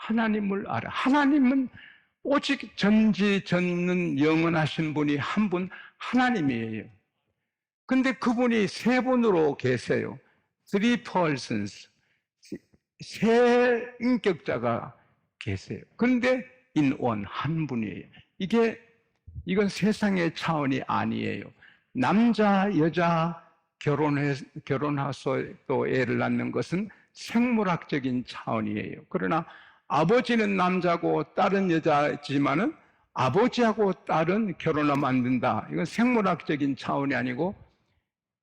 하나님을 알아. 하나님은 오직 전지전능 영원하신 분이 한 분 하나님이에요. 근데 그분이 세 분으로 계세요. Three persons. 세 인격자가 계세요. 그런데 in one, 한 분이에요. 이건 세상의 차원이 아니에요. 남자, 여자 결혼해서 또 애를 낳는 것은 생물학적인 차원이에요. 그러나 아버지는 남자고 딸은 여자지만은 아버지하고 딸은 결혼하면 안 된다. 이건 생물학적인 차원이 아니고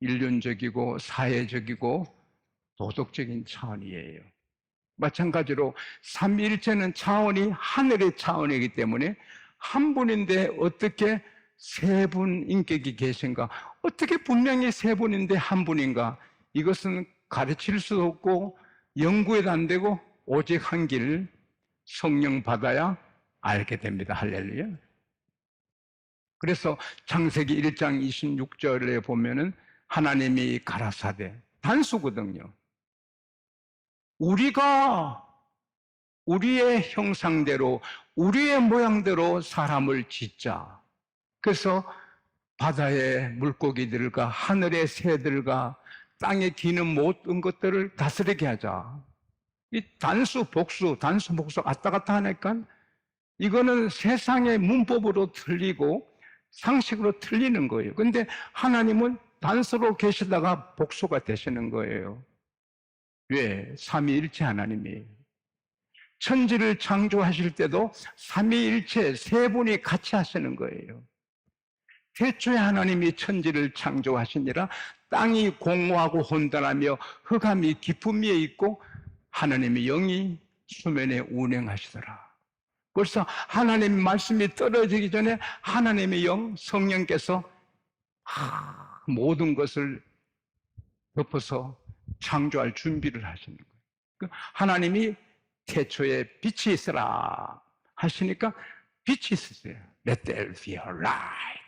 인륜적이고 사회적이고 도덕적인 차원이에요. 마찬가지로 삼위일체는 차원이 하늘의 차원이기 때문에 한 분인데 어떻게 세 분 인격이 계신가? 어떻게 분명히 세 분인데 한 분인가? 이것은 가르칠 수도 없고 연구해도 안 되고 오직 한 길 성령 받아야 알게 됩니다. 할렐루야. 그래서 창세기 1장 26절에 보면은 하나님이 가라사대, 단수거든요. 우리가 우리의 형상대로 우리의 모양대로 사람을 짓자. 그래서 바다의 물고기들과 하늘의 새들과 땅에 기는 모든 것들을 다스리게 하자. 이 단수 복수 왔다 갔다 하니까 이거는 세상의 문법으로 틀리고 상식으로 틀리는 거예요. 근데 하나님은 단수로 계시다가 복수가 되시는 거예요. 왜? 삼위일체 하나님이에요. 천지를 창조하실 때도 삼위일체 세 분이 같이 하시는 거예요. 태초에 하나님이 천지를 창조하시니라 땅이 공허하고 혼돈하며 흑암이 깊음 위에 있고 하나님의 영이 수면에 운행하시더라. 벌써 하나님 말씀이 떨어지기 전에 하나님의 영, 성령께서 모든 것을 덮어서 창조할 준비를 하시는 거예요. 하나님이 태초에 빛이 있으라 하시니까 빛이 있었어요. Let there be a light.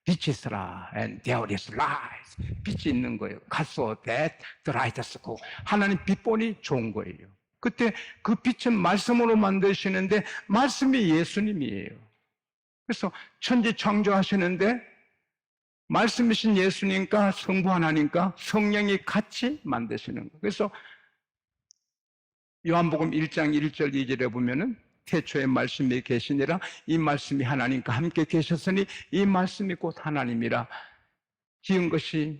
빛이 있으라. And there is light. 빛이 있는 거예요. God saw that the light is good. 하나님 빛보니 좋은 거예요. 그때 그 빛은 말씀으로 만드시는데 말씀이 예수님이에요. 그래서 천지 창조하시는데 말씀이신 예수님과 성부 하나님과 성령이 같이 만드시는 거예요. 그래서 요한복음 1장 1절 2절에 보면은 태초에 말씀이 계시니라 이 말씀이 하나님과 함께 계셨으니 이 말씀이 곧 하나님이라. 지은 것이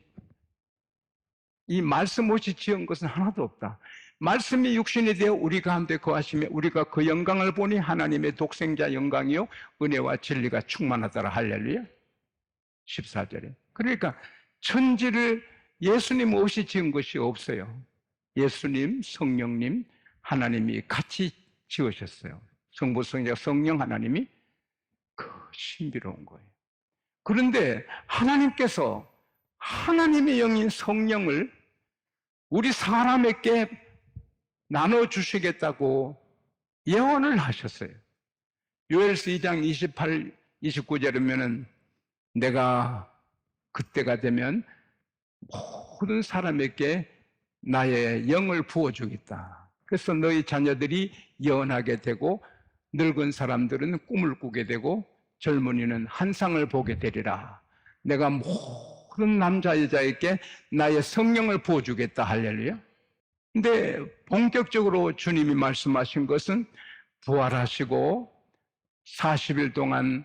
이 말씀 없이 지은 것은 하나도 없다. 말씀이 육신이 되어 우리 가운데 거하시며 우리가 그 영광을 보니 하나님의 독생자 영광이요 은혜와 진리가 충만하더라. 할렐루야. 14절에. 그러니까 천지를 예수님 없이 지은 것이 없어요. 예수님, 성령님, 하나님이 같이 지으셨어요. 성부, 성자, 성령 하나님이 그 신비로운 거예요. 그런데 하나님께서 하나님의 영인 성령을 우리 사람에게 나눠주시겠다고 예언을 하셨어요. 요엘서 2장 28, 29절이면은 내가 그때가 되면 모든 사람에게 나의 영을 부어주겠다. 그래서 너희 자녀들이 예언하게 되고 늙은 사람들은 꿈을 꾸게 되고 젊은이는 환상을 보게 되리라. 내가 모든 남자 여자에게 나의 성령을 부어주겠다. 할렐루야. 근데 본격적으로 주님이 말씀하신 것은 부활하시고 40일 동안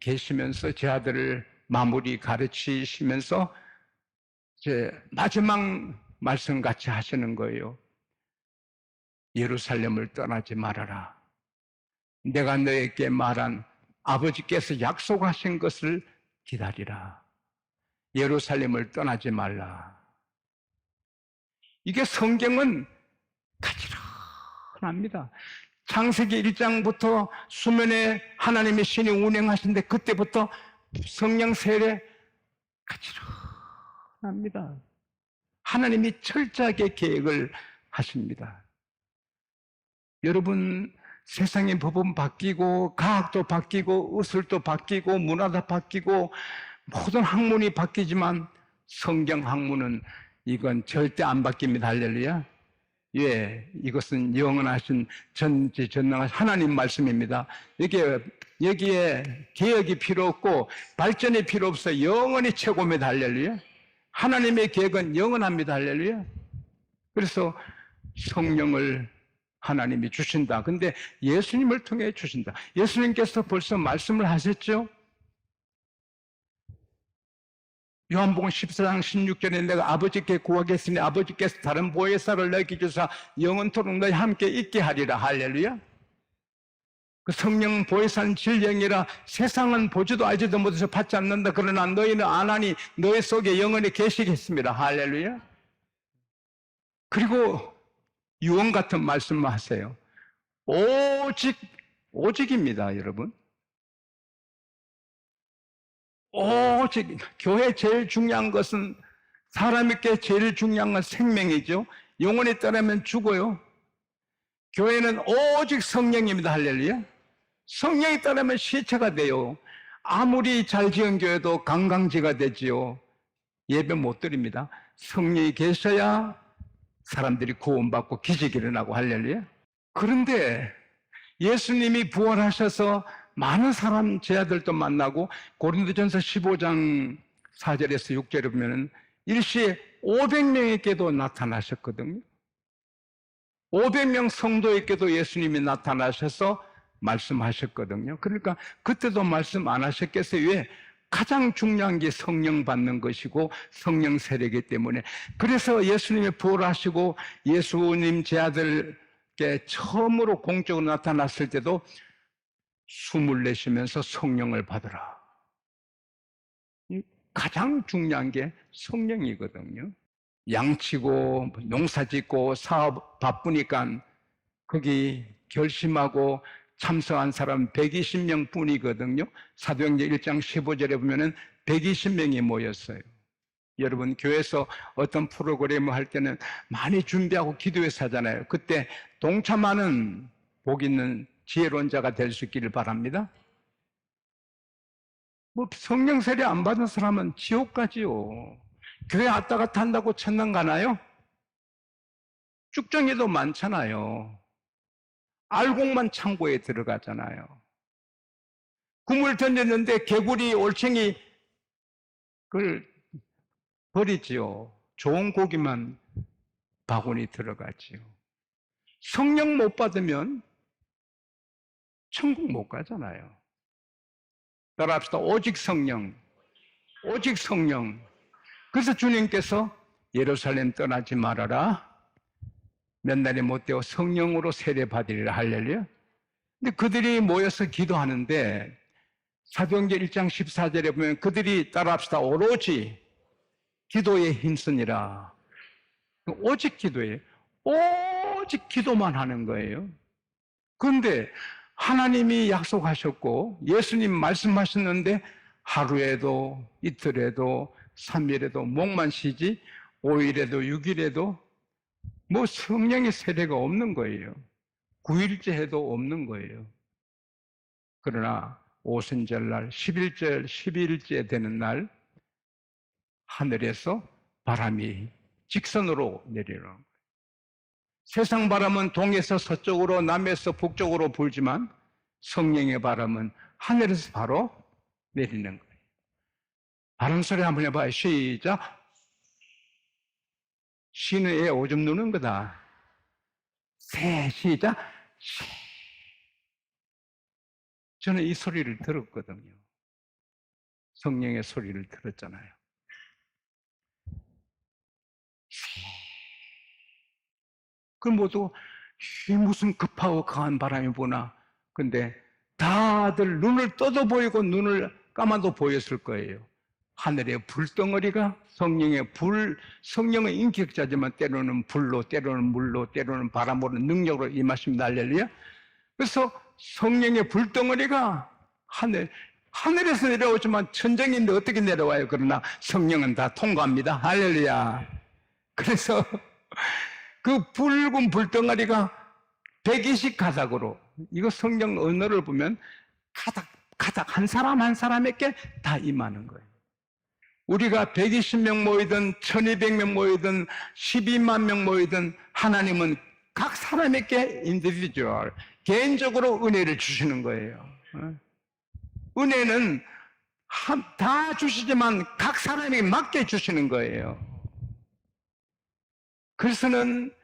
계시면서 제 아들을 마무리 가르치시면서 이제 마지막 말씀같이 하시는 거예요. 예루살렘을 떠나지 말아라. 내가 너에게 말한 아버지께서 약속하신 것을 기다리라. 예루살렘을 떠나지 말라. 이게 성경은 가지런합니다. 창세기 1장부터 수면에 하나님의 신이 운행하시는데 그때부터 성령 세례 가지런합니다. 하나님이 철저하게 계획을 하십니다. 여러분, 세상의 법은 바뀌고 과학도 바뀌고 의술도 바뀌고 문화도 바뀌고 모든 학문이 바뀌지만 성경 학문은 이건 절대 안 바뀝니다. 할렐루야. 예, 이것은 영원하신 전지전능하신 하나님 말씀입니다. 여기에 개혁이 필요 없고 발전이 필요 없어. 영원히 최고입니다. 할렐루야. 하나님의 계획은 영원합니다. 할렐루야. 그래서 성령을 하나님이 주신다. 근데 예수님을 통해 주신다. 예수님께서 벌써 말씀을 하셨죠? 요한복음 14장 16절에 내가 아버지께 구하겠으니 아버지께서 다른 보혜사를 너희에게 주사 영원토록 너희 함께 있게 하리라. 할렐루야. 그 성령 보혜사는 진령이라 세상은 보지도 알지도 못해서 받지 않는다. 그러나 너희는 아나니 너희 속에 영원히 계시겠습니다. 할렐루야. 그리고 유언 같은 말씀을 하세요. 오직입니다, 여러분. 오직 교회 제일 중요한 것은 사람에게 제일 중요한 건 생명이죠. 영혼이 떠나면 죽어요. 교회는 오직 성령입니다. 할렐루야. 성령이 떠나면 시체가 돼요. 아무리 잘 지은 교회도 관광지가 되지요. 예배 못 드립니다. 성령이 계셔야 사람들이 구원받고 기적이 일어나고. 할렐루야. 그런데 예수님이 부활하셔서 많은 사람 제자들도 만나고 고린도전서 15장 4절에서 6절에 보면 일시에 500명에게도 나타나셨거든요. 500명 성도에게도 예수님이 나타나셔서 말씀하셨거든요. 그러니까 그때도 말씀 안 하셨겠어요? 왜? 가장 중요한 게 성령 받는 것이고 성령 세례이기 때문에. 그래서 예수님이 부활하시고 예수님 제자들께 처음으로 공적으로 나타났을 때도 숨을 내쉬면서 성령을 받으라. 가장 중요한 게 성령이거든요. 양치고 농사짓고 사업 바쁘니까 거기 결심하고 참석한 사람 120명 뿐이거든요. 사도행전 1장 15절에 보면은 120명이 모였어요. 여러분, 교회에서 어떤 프로그램을 할 때는 많이 준비하고 기도해서 하잖아요. 그때 동참하는 복 있는 지혜로운 자가 될 수 있기를 바랍니다. 성령 세례 안 받은 사람은 지옥 가지요. 교회 왔다 갔다 한다고 천당 가나요? 쭉정이도 많잖아요. 알곡만 창고에 들어가잖아요. 금을 던졌는데 개구리, 올챙이 그걸 버리지요. 좋은 고기만 바구니 들어가지요. 성령 못 받으면 천국 못 가잖아요. 따라합시다. 오직 성령. 오직 성령. 그래서 주님께서 예루살렘 떠나지 말아라. 몇 날이 못 되어 성령으로 세례받으리라. 할렐루야. 근데 그들이 모여서 기도하는데 사도행전 1장 14절에 보면 그들이 따라합시다. 오로지 기도에 힘쓰니라. 오직 기도예요. 오직 기도만 하는 거예요. 그런데 하나님이 약속하셨고 예수님 말씀하셨는데 하루에도 이틀에도 3일에도 목만 쉬지 5일에도 6일에도 성령의 세례가 없는 거예요. 9일째 해도 없는 거예요. 그러나 오순절날 11절 12일째 되는 날 하늘에서 바람이 직선으로 내리는 거예요. 세상 바람은 동에서 서쪽으로 남에서 북쪽으로 불지만 성령의 바람은 하늘에서 바로 내리는 거예요. 바람 소리 한번 해봐요. 시작. 쉬는 애 오줌 누는 거다. 시작. 저는 이 소리를 들었거든요. 성령의 소리를 들었잖아요. 그럼 모두 무슨 급하고 강한 바람이 부나. 근데 다들 눈을 떠도 보이고 눈을 감아도 보였을 거예요. 하늘의 불덩어리가 성령의 인격자지만 때로는 불로, 때로는 물로, 때로는 바람으로 능력으로 임하십니다. 할렐루야. 그래서 성령의 불덩어리가 하늘에서 내려오지만 천정인데 어떻게 내려와요? 그러나 성령은 다 통과합니다. 할렐루야. 그래서 그 붉은 불덩어리가 120 가닥으로, 이거 성경 언어를 보면 가닥 한 사람 한 사람에게 다 임하는 거예요. 우리가 120명 모이든 1200명 모이든 12만 명 모이든 하나님은 각 사람에게 인디비주얼, 개인적으로 은혜를 주시는 거예요. 은혜는 다 주시지만 각 사람에게 맞게 주시는 거예요. 그래서는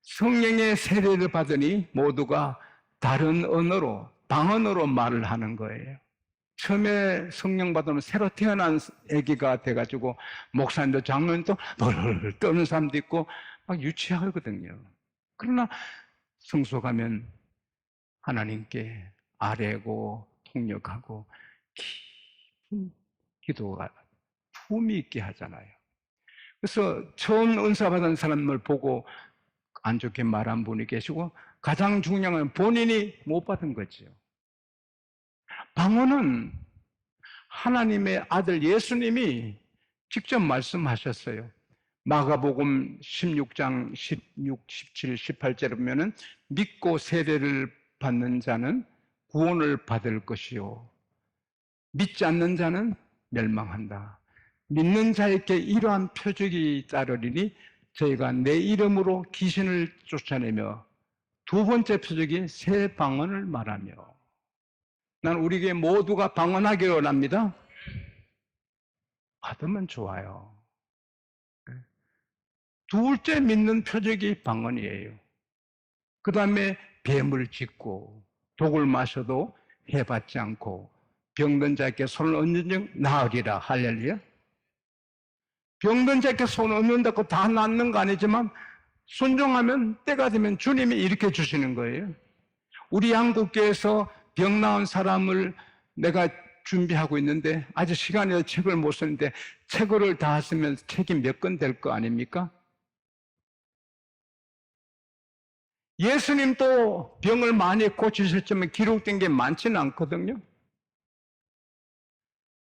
성령의 세례를 받으니 모두가 다른 언어로, 방언으로 말을 하는 거예요. 처음에 성령 받으면 새로 태어난 아기가 돼가지고 목사님도 장로님도 널 떠는 사람도 있고 막 유치하거든요. 그러나 성소 가면 하나님께 아뢰고 통역하고 깊은 기도가 품이 있게 하잖아요. 그래서 처음 은사 받은 사람을 보고 안 좋게 말한 분이 계시고 가장 중요한 건 본인이 못 받은 거죠. 방언은 하나님의 아들 예수님이 직접 말씀하셨어요. 마가복음 16장 16, 17, 18절에 보면은 믿고 세례를 받는 자는 구원을 받을 것이요 믿지 않는 자는 멸망한다. 믿는 자에게 이러한 표적이 따르리니 저희가 내 이름으로 귀신을 쫓아내며 두 번째 표적이 새 방언을 말하며. 난 우리에게 모두가 방언하기를 원합니다. 받으면 좋아요. 둘째 믿는 표적이 방언이에요. 그 다음에 뱀을 짚고 독을 마셔도 해받지 않고 병든 자에게 손을 얹는 즉 나으리라. 할렐루야. 병든 자에게 손을 얹는다고 다 낫는 거 아니지만 순종하면 때가 되면 주님이 일으켜 주시는 거예요. 우리 한국교회에서 병 나은 사람을 내가 준비하고 있는데 아직 시간이 없어서 책을 못 쓰는데 책을 다 쓰면 책이 몇 권 될 거 아닙니까? 예수님도 병을 많이 고치셨지만 기록된 게 많지는 않거든요.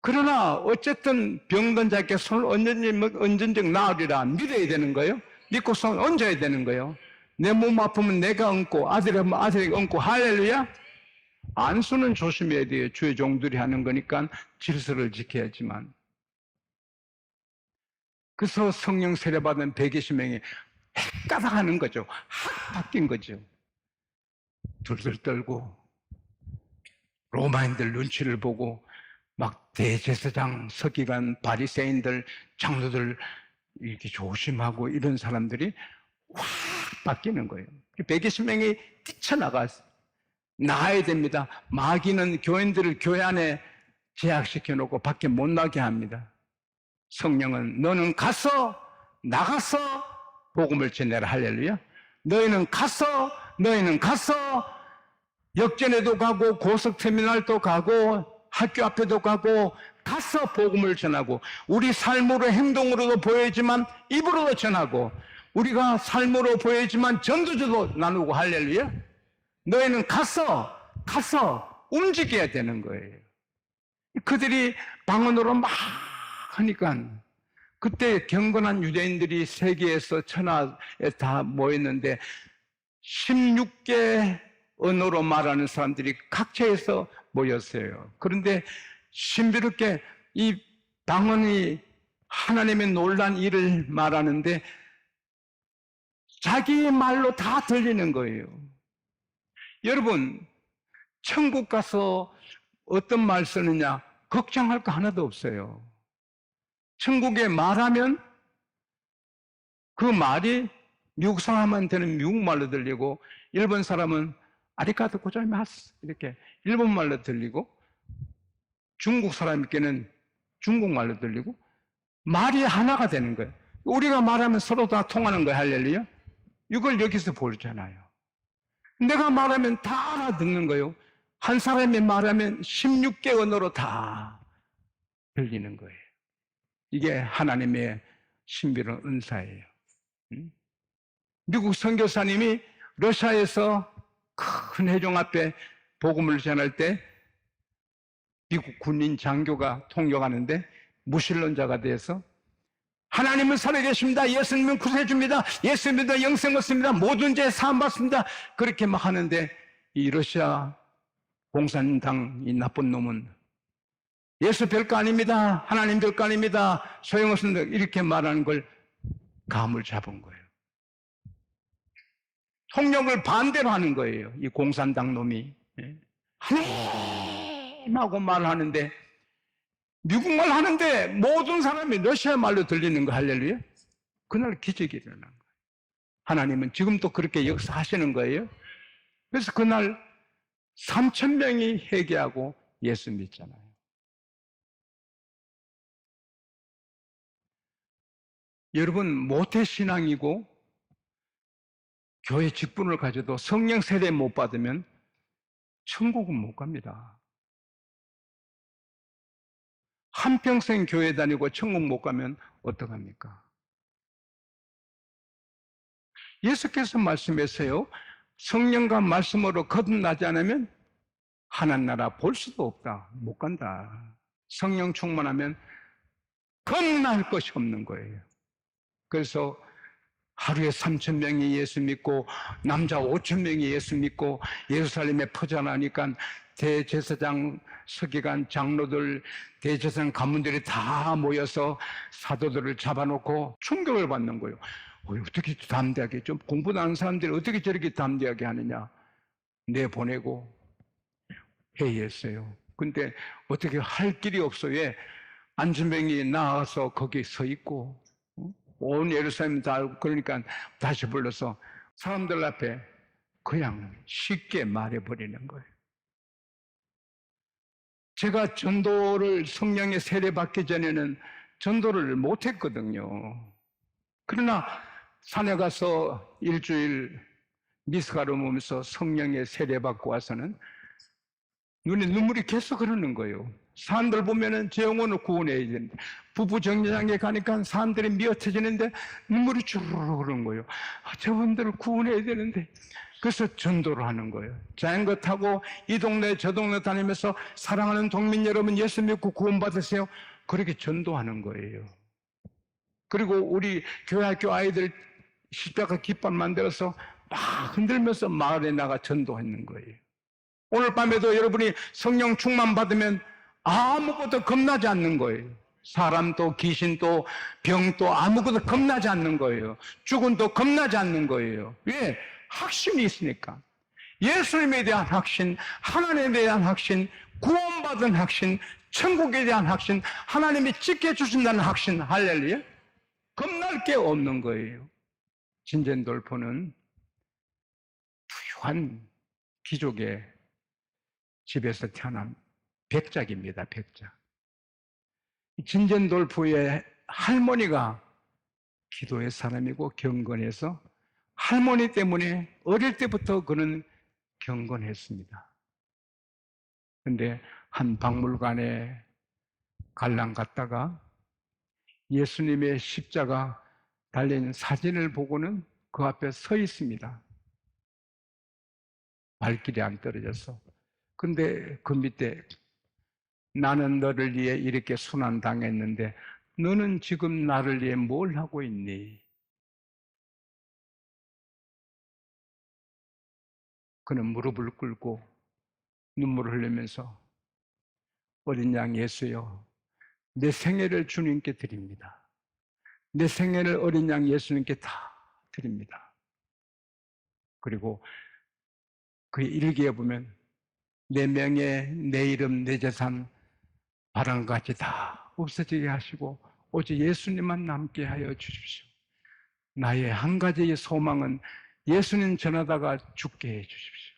그러나 어쨌든 병든 자에게 손을 얹은 즉 나으리라. 믿어야 되는 거예요. 믿고 손을 얹어야 되는 거예요. 내 몸 아프면 내가 얹고 아들이 아프면 아들이 얹고. 할렐루야. 안수는 조심해야 돼요. 주의 종들이 하는 거니까 질서를 지켜야지만. 그래서 성령 세례 받은 120명이 헷가닥 하는 거죠. 확 바뀐 거죠. 둘둘 떨고 로마인들 눈치를 보고 막 대제사장, 서기관, 바리새인들, 장로들 이렇게 조심하고 이런 사람들이 확 바뀌는 거예요. 120명이 뛰쳐나갔어요. 나가야 됩니다. 마귀는 교인들을 교회 안에 제약시켜 놓고 밖에 못 나게 합니다. 성령은 너는 가서 나가서 복음을 전해라. 할렐루야. 너희는 가서 역전에도 가고 고속터미널도 가고 학교 앞에도 가고 가서 복음을 전하고 우리 삶으로 행동으로도 보여지만 입으로도 전하고 우리가 삶으로 보여지만 전도자도 나누고. 할렐루야. 너희는 가서 움직여야 되는 거예요. 그들이 방언으로 막 하니까 그때 경건한 유대인들이 세계에서 천하에 다 모였는데 16개 언어로 말하는 사람들이 각처에서 모였어요. 그런데 신비롭게 이 방언이 하나님의 놀란 일을 말하는데 자기 말로 다 들리는 거예요. 여러분, 천국 가서 어떤 말 쓰느냐 걱정할 거 하나도 없어요. 천국에 말하면 그 말이 미국 사람한테는 미국말로 들리고 일본 사람은 아리가토 고자이마스 이렇게 일본말로 들리고 중국 사람에게는 중국말로 들리고 말이 하나가 되는 거예요. 우리가 말하면 서로 다 통하는 거예요. 할렐루야. 이걸 여기서 보잖아요. 내가 말하면 다 알아듣는 거예요. 한 사람이 말하면 16개 언어로 다 들리는 거예요. 이게 하나님의 신비로운 은사예요. 미국 선교사님이 러시아에서 큰 회중 앞에 복음을 전할 때 미국 군인 장교가 통역하는데 무신론자가 돼서 하나님은 살아계십니다. 예수님은 구세주입니다. 예수님은 영생 얻습니다. 모든 죄 사함 받습니다. 그렇게 막 하는데 이 러시아 공산당 이 나쁜 놈은 예수 별거 아닙니다. 하나님 별거 아닙니다. 소용없습니다. 이렇게 말하는 걸 감을 잡은 거예요. 통역을 반대로 하는 거예요. 이 공산당 놈이. 하나님하고 말하는데, 미국말 하는데 모든 사람이 러시아 말로 들리는 거, 할렐루야. 그날 기적이 일어난 거예요. 하나님은 지금도 그렇게 역사하시는 거예요. 그래서 그날 3,000명이 회개하고 예수 믿잖아요. 여러분, 모태신앙이고 교회 직분을 가져도 성령 세례 못 받으면 천국은 못 갑니다. 한평생 교회 다니고 천국 못 가면 어떡합니까? 예수께서 말씀하세요. 성령과 말씀으로 거듭나지 않으면 하나님 나라 볼 수도 없다. 못 간다. 성령 충만하면 겁날 것이 없는 거예요. 그래서 하루에 3,000명이 예수 믿고 남자 5,000명이 예수 믿고 예루살렘에 퍼져나니까 대제사장, 서기관, 장로들, 대제사장 가문들이 다 모여서 사도들을 잡아놓고 충격을 받는 거예요. 어떻게 담대하게, 좀 공부도 아는 사람들이 어떻게 저렇게 담대하게 하느냐. 내보내고 회의했어요. 근데 어떻게 할 길이 없어. 왜? 안전병이 나와서 거기 서 있고 온 예루살렘 다 알고, 그러니까 다시 불러서 사람들 앞에 그냥 쉽게 말해버리는 거예요. 제가 전도를 성령의 세례 받기 전에는 전도를 못했거든요. 그러나 산에 가서 일주일 미스가로 보면서 성령의 세례 받고 와서는 눈에 눈물이 계속 흐르는 거예요. 사람들 보면은 제 영혼을 구원해야 되는데, 부부 정류장에 가니까 사람들이 미어터지는데 눈물이 주르르 흐르는 거예요. 저분들을 구원해야 되는데. 그래서 전도를 하는 거예요. 자전거 타고 이 동네 저 동네 다니면서 사랑하는 동민 여러분, 예수 믿고 구원받으세요. 그렇게 전도하는 거예요. 그리고 우리 교회학교 아이들 십자가 깃발 만들어서 막 흔들면서 마을에 나가 전도하는 거예요. 오늘 밤에도 여러분이 성령 충만 받으면 아무것도 겁나지 않는 거예요. 사람도 귀신도 병도 아무것도 겁나지 않는 거예요. 죽음도 겁나지 않는 거예요. 왜? 확신이 있으니까. 예수님에 대한 확신, 하나님에 대한 확신, 구원받은 확신, 천국에 대한 확신, 하나님이 지켜주신다는 확신, 할렐루야. 겁날 게 없는 거예요. 진젠돌포는 부유한 귀족의 집에서 태어난 백작입니다. 백작. 진젠돌포의 할머니가 기도의 사람이고 경건해서 할머니 때문에 어릴 때부터 그는 경건했습니다. 그런데 한 박물관에 관람 갔다가 예수님의 십자가 달린 사진을 보고는 그 앞에 서 있습니다. 발길이 안 떨어져서. 근데 그 밑에 나는 너를 위해 이렇게 순환당했는데 너는 지금 나를 위해 뭘 하고 있니? 그는 무릎을 꿇고 눈물을 흘리면서 어린 양 예수여, 내 생애를 주님께 드립니다. 내 생애를 어린 양 예수님께 다 드립니다. 그리고 그 일기에 보면 내 명예, 내 이름, 내 재산, 바람같이 다 없어지게 하시고 오직 예수님만 남게 하여 주십시오. 나의 한 가지의 소망은 예수님 전하다가 죽게 해 주십시오.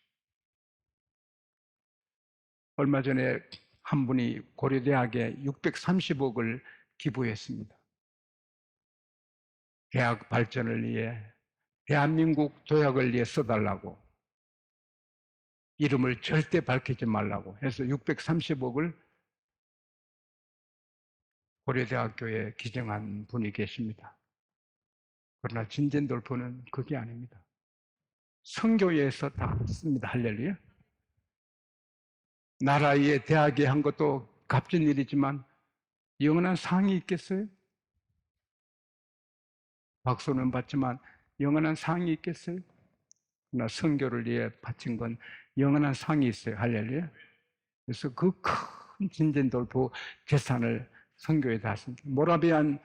얼마 전에 한 분이 고려대학에 630억을 기부했습니다. 대학 발전을 위해, 대한민국 도약을 위해 써달라고, 이름을 절대 밝히지 말라고 해서 630억을 고려대학교에 기증한 분이 계십니다. 그러나 진젠돌포는 그게 아닙니다. 선교회에서 다 씁니다. 할렐루야. 나라에 대학에 한 것도 값진 일이지만 영원한 상이 있겠어요? 박수는 받지만 영원한 상이 있겠어요? 그러나 선교를 위해 바친 건 영원한 상이 있어요. 할렐루야. 그래서 그 큰 진젠돌포 재산을 선교에 다 씁니다. 모라비안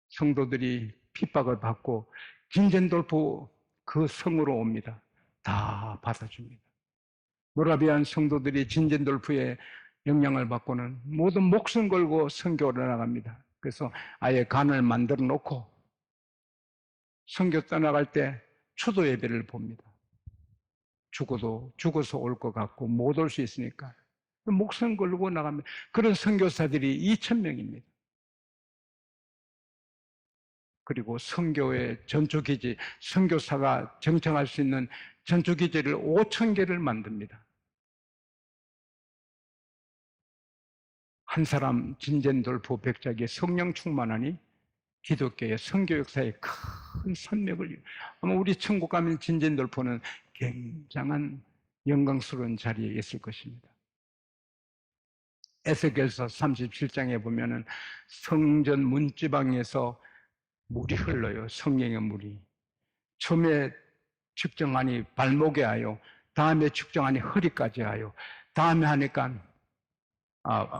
성도들이 핍박을 받고 진젠돌포 그 그 성으로 옵니다. 다 받아줍니다. 모라비안 성도들이 진젠돌프의 영향을 받고는 모든 목숨 걸고 선교를 나갑니다. 그래서 아예 간을 만들어 놓고 선교 떠나갈 때 추도 예배를 봅니다. 죽어서 올 것 같고 못 올 수 있으니까 목숨 걸고 나갑니다. 그런 선교사들이 2,000명입니다. 그리고 선교의 전초기지, 선교사가 정착할 수 있는 전초기지를 5,000개를 만듭니다. 한 사람 진젠돌프 백작의 성령 충만하니 기독교의 선교 역사에 큰 산맥을, 아마 우리 천국 가면 진젠돌프는 굉장한 영광스러운 자리에 있을 것입니다. 에스겔서 37장에 보면은 성전 문지방에서 물이 흘러요. 성령의 물이. 처음에 측정하니 발목에 하여, 다음에 측정하니 허리까지 하여, 다음에 하니까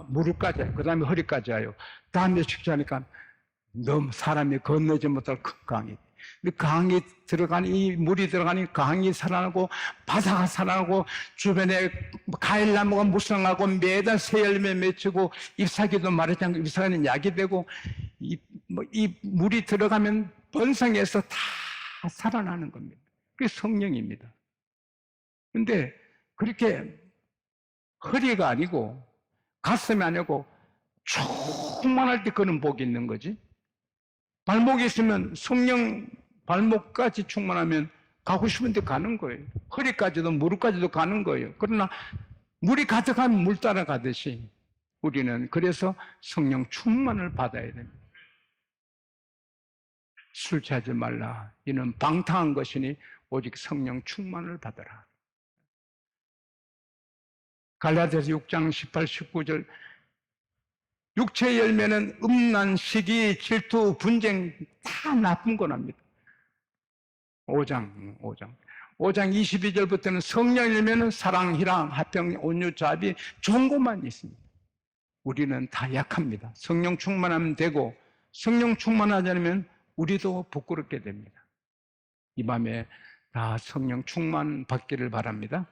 무릎까지 하여, 그 다음에 허리까지 하여, 다음에 측정하니까 너무 사람이 건너지 못할 큰 강이. 강이 들어가니, 이 물이 들어가니 강이 살아나고 바다가 살아나고 주변에 가일나무가 무성하고 매달 새 열매 맺히고 잎사귀도 마르지 않고 잎사귀는 약이 되고 이 물이 들어가면 번성해서 다 살아나는 겁니다. 그게 성령입니다. 근데 그렇게 허리가 아니고 가슴이 아니고 충만할 때 그런 복이 있는 거지. 발목이 있으면 성령 발목까지 충만하면 가고 싶은 데 가는 거예요. 허리까지도 무릎까지도 가는 거예요. 그러나 물이 가득하면 물 따라가듯이 우리는 그래서 성령 충만을 받아야 됩니다. 술 취하지 말라. 이는 방탕한 것이니 오직 성령 충만을 받아라. 갈라디아서 6장 18, 19절 육체의 열매는 음란, 시기, 질투, 분쟁 다 나쁜 거랍니다. 5장 22절부터는 성령 열매는 사랑, 희랑, 화평, 온유, 자비 좋은 것만 있습니다. 우리는 다 약합니다. 성령 충만하면 되고 성령 충만하지 않으면 우리도 부끄럽게 됩니다. 이 밤에 다 성령 충만 받기를 바랍니다.